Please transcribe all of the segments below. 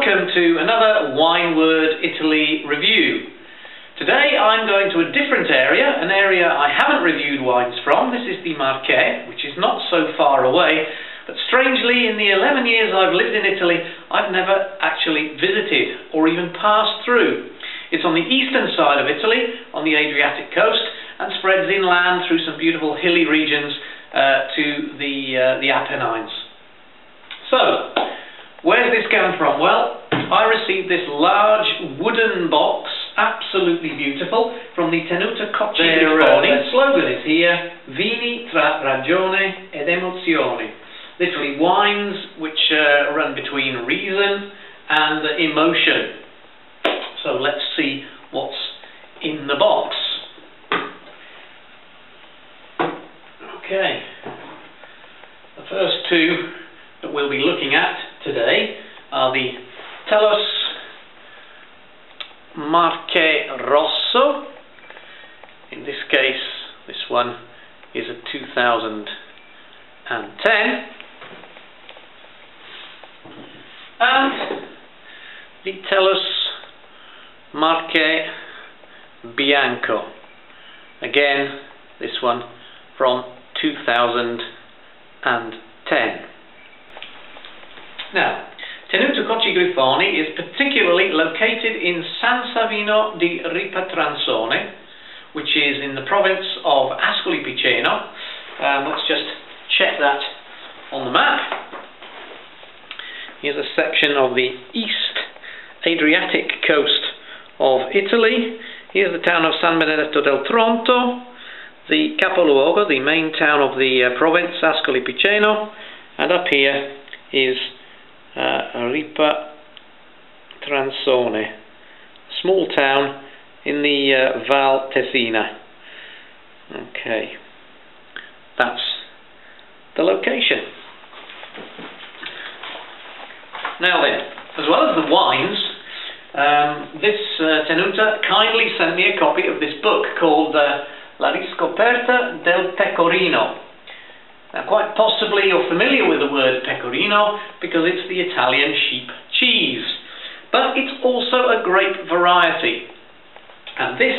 welcome to another Wineword Italy review. Today I'm going to a different area, an area I haven't reviewed wines from. This is the Marche, which is not so far away, but strangely in the 11 years I've lived in Italy I've never actually visited or even passed through. It's on the eastern side of Italy, on the Adriatic coast, and spreads inland through some beautiful hilly regions to the Apennines. So, where's this come from? Well, I received this large wooden box, absolutely beautiful, from the Tenuta Cocci Grifoni. Their slogan is here, Vini tra ragione ed emozione. Literally, wines which run between reason and emotion. So let's see what's in the box. Okay, the first two that we'll be looking at today are the Tellus Marche Rosso. In this case, this one is a 2010. And the Tellus Marche Bianco. Again, this one from 2010. Now, Tenuta Cocci Grifoni is particularly located in San Sauvignon di Ripatransone, which is in the province of Ascoli Piceno. Let's just check that on the map. Here's a section of the East Adriatic coast of Italy. Here's the town of San Benedetto del Tronto, the capoluogo, the main town of the province, Ascoli Piceno, and up here is Ripatransone, a small town in the Val Tesina. Okay, that's the location. Now then, as well as the wines, this Tenuta kindly sent me a copy of this book called La riscoperta del pecorino. Now, quite possibly you're familiar with the word pecorino because it's the Italian sheep cheese, but it's also a grape variety. And this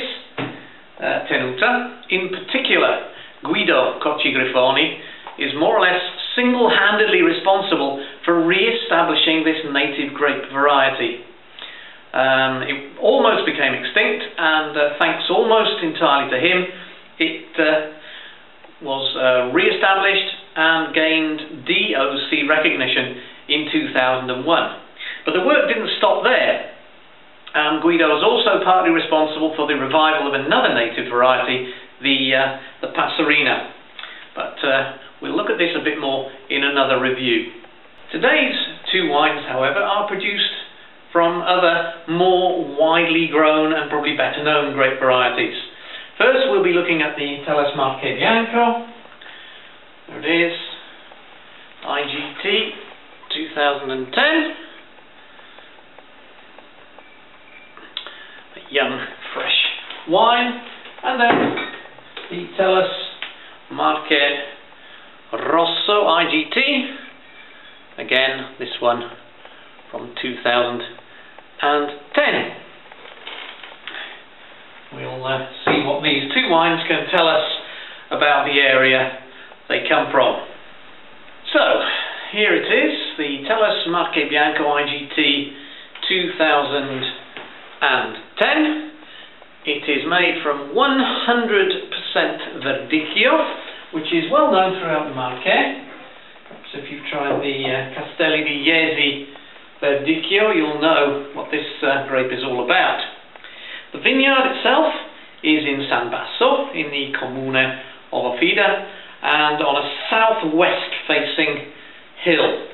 Tenuta, in particular, Guido Cocci Grifoni, is more or less single-handedly responsible for re-establishing this native grape variety. It almost became extinct, and thanks almost entirely to him, it was re-established and gained DOC recognition in 2001. But the work didn't stop there. Guido was also partly responsible for the revival of another native variety, the Passerina. But we'll look at this a bit more in another review. Today's two wines, however, are produced from other more widely grown and probably better known grape varieties. First, we'll be looking at the Tellus Marche Bianco. There it is, IGT 2010. A young, fresh wine. And then the Tellus Marche Rosso IGT. Again, this one from 2010. We'll see what these two wines can tell us about the area they come from. So, here it is, the Tellus Marche Bianco IGT 2010. It is made from 100% Verdicchio, which is well known throughout the Marche. Perhaps if you've tried the Castelli di Jesi Verdicchio, you'll know what this grape is all about. The vineyard itself is in San Basso, in the comune of Ofida, and on a southwest facing hill.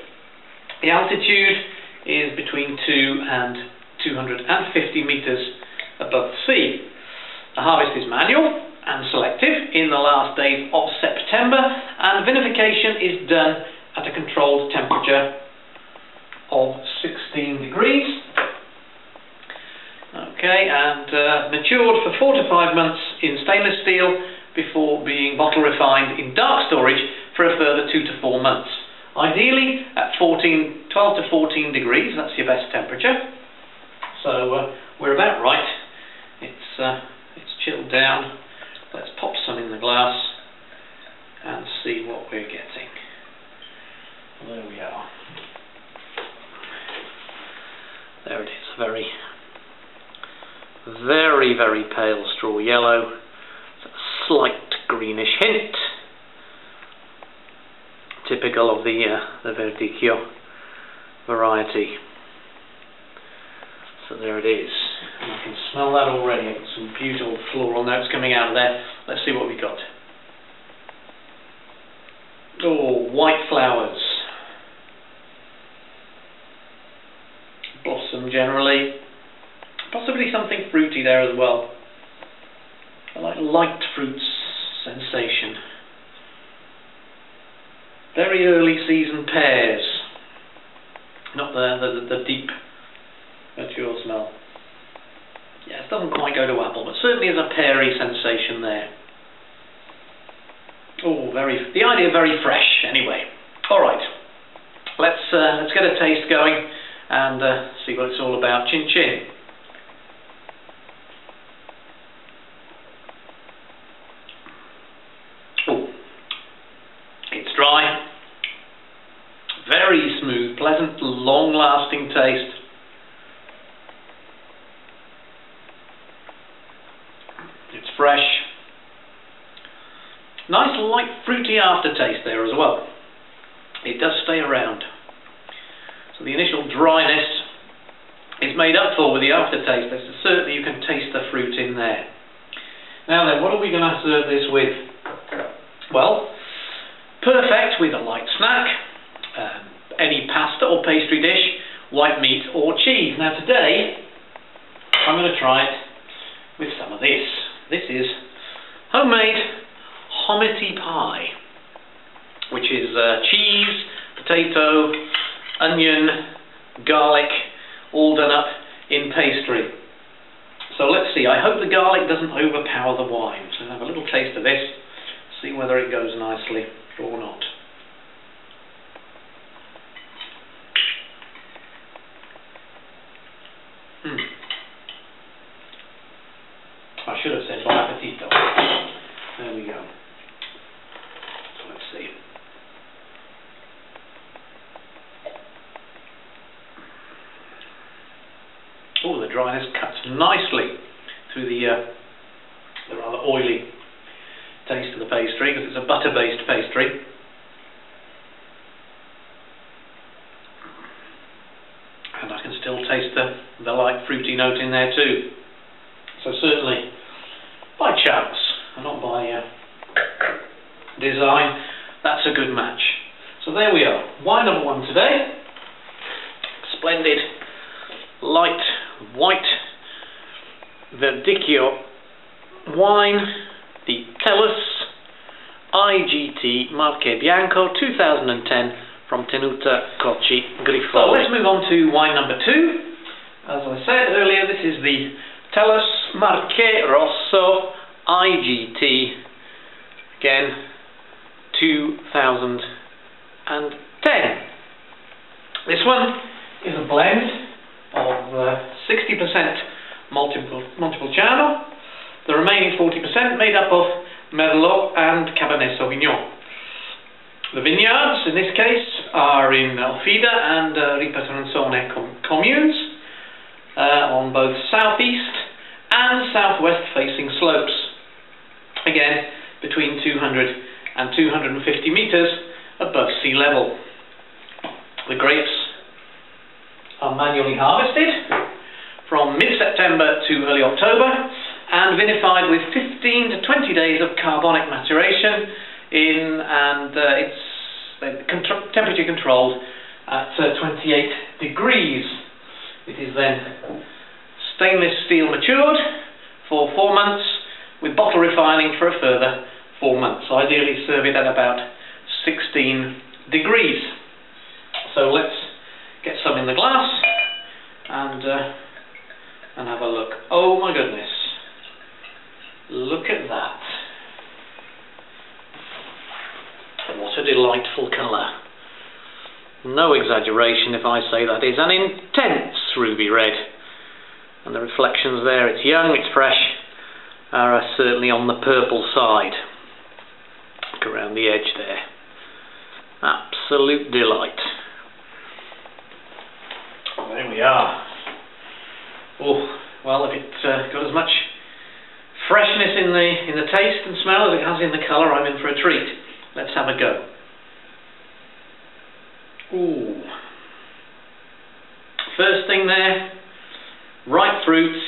The altitude is between 2 and 250 meters above the sea. The harvest is manual and selective in the last days of September, and vinification is done at a controlled temperature of 16 degrees. Okay, and matured for 4 to 5 months in stainless steel before being bottle refined in dark storage for a further 2 to 4 months. Ideally at 14 to 12 to 14 degrees, that's your best temperature. So we're about right. It's chilled down. Let's pop some in the glass and see what we're getting. There we are. There it is, very, very, very pale straw yellow. A slight greenish hint, typical of the Verdicchio variety. So there it is. And I can smell that already. Some beautiful floral notes coming out of there. Let's see what we got. Oh, white flowers. Blossom generally. Possibly something fruity there as well. I like light fruits sensation. Very early season pears. Not the deep mature smell. Yeah, it doesn't quite go to apple, but certainly is a peary sensation there. Oh, the idea very fresh anyway. Alright, let's get a taste going and see what it's all about. Chin chin. Oh, it's dry. Very smooth, pleasant, long-lasting taste. It's fresh. Nice light fruity aftertaste there as well. It does stay around. So the initial dryness is made up for with the aftertaste. Certainly you can taste the fruit in there. Now then, what are we going to serve this with? Well, perfect with a light snack, any pasta or pastry dish, white meat or cheese. Now today, I'm going to try it with some of this. This is homemade hominy pie, which is cheese, potato, onion, garlic, all done up in pastry. So let's see, I hope the garlic doesn't overpower the wine. So have a little taste of this, see whether it goes nicely or not. I should have said bon appetito. There we go. So let's see. Oh, the dryness cuts nicely through the rather oily taste of the pastry, because it's a butter-based pastry. And I can still taste the light fruity note in there too. So certainly, by chance, and not by design, that's a good match. So there we are. Wine number one today. Splendid, light, white Verdicchio wine, the Tellus IGT Marche Bianco 2010 from Tenuta Cocci Grifoni. So let's move on to wine number two. As I said earlier, this is the Tellus Marche Rosso IGT, again 2010. This one is a blend of 60% Montepulciano, the remaining 40% made up of Merlot and Cabernet Sauvignon. The vineyards in this case are in Alfida and Ripatransone communes on both southeast and southwest facing slopes, again between 200 and 250 meters above sea level. The grapes are manually harvested from mid-September to early October and vinified with 15 to 20 days of carbonic maturation it's temperature controlled at 28 degrees. It is then stainless steel matured for 4 months with bottle refining for a further 4 months. Ideally serve it at about 16 degrees. So let's get some in the glass and have a look. Oh my goodness, look at that. What a delightful colour. no exaggeration if I say that is an intense ruby red. And the reflections there, it's young, it's fresh, are certainly on the purple side. Look around the edge there. Absolute delight. There we are. Oh, well, if it's got as much freshness in the taste and smell as it has in the colour, I'm in for a treat. Let's have a go. Ooh. First thing there, ripe fruits,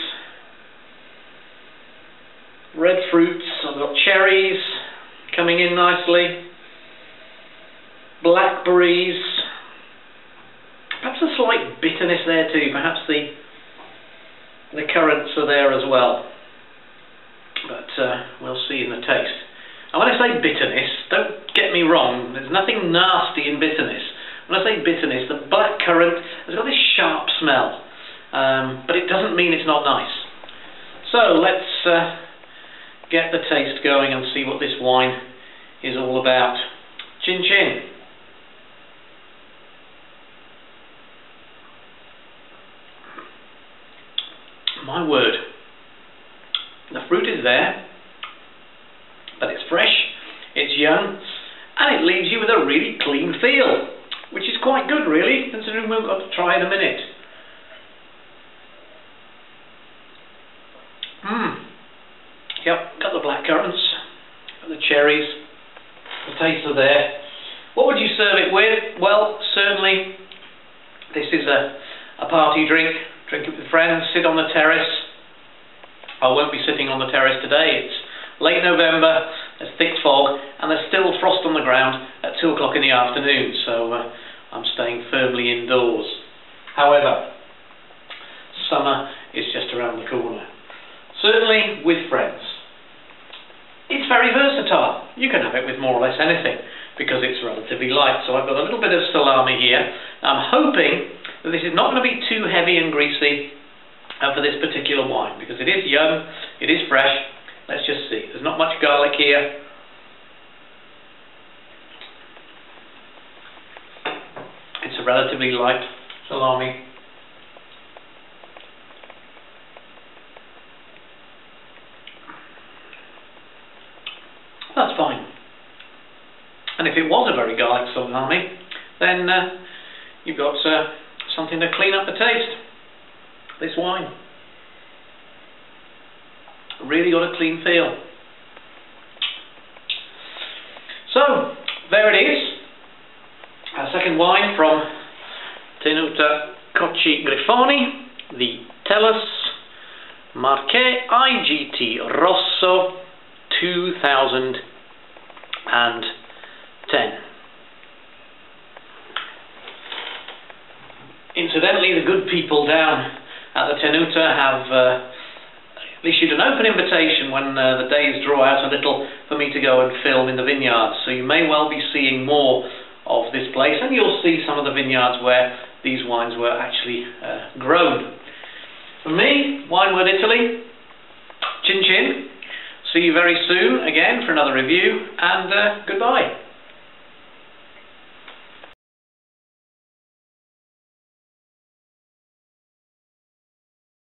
red fruits. I've got cherries coming in nicely, blackberries, perhaps a slight bitterness there too, perhaps the currants are there as well, but we'll see in the taste. And when I say bitterness, don't get me wrong, there's nothing nasty in bitterness. When I say bitterness, the black currant has got this sharp smell, but it doesn't mean it's not nice. So let's get the taste going and see what this wine is all about. Chin chin. My word, the fruit is there, but it's fresh, it's young, and it leaves you with a really clean feel, which is quite good really, considering we've got to try in a minute. Yep, got the black currants, got the cherries, the taste are there. What would you serve it with? Well, certainly this is a party drink. Drink it with friends, sit on the terrace. I won't be sitting on the terrace today. It's late November, there's thick fog, and there's still frost on the ground at 2 o'clock in the afternoon, so I'm staying firmly indoors. However, summer is just around the corner. Certainly with friends. It's very versatile. You can have it with more or less anything, because it's relatively light. So I've got a little bit of salami here. I'm hoping that this is not going to be too heavy and greasy for this particular wine, because it is young, it is fresh. Let's just see. There's not much garlic here. It's a relatively light salami. That's fine. And if it was a very garlic salami, then you've got something to clean up the taste. This wine really got a clean feel. So there it is, our second wine from Tenuta Cocci Grifoni, the Tellus Marche IGT Rosso 2010. Incidentally, the good people down at the Tenuta have issued an open invitation when the days draw out a little for me to go and film in the vineyards. So you may well be seeing more of this place, and you'll see some of the vineyards where these wines were actually grown. For me, Wineword Italy, chin chin. See you very soon again for another review, and goodbye.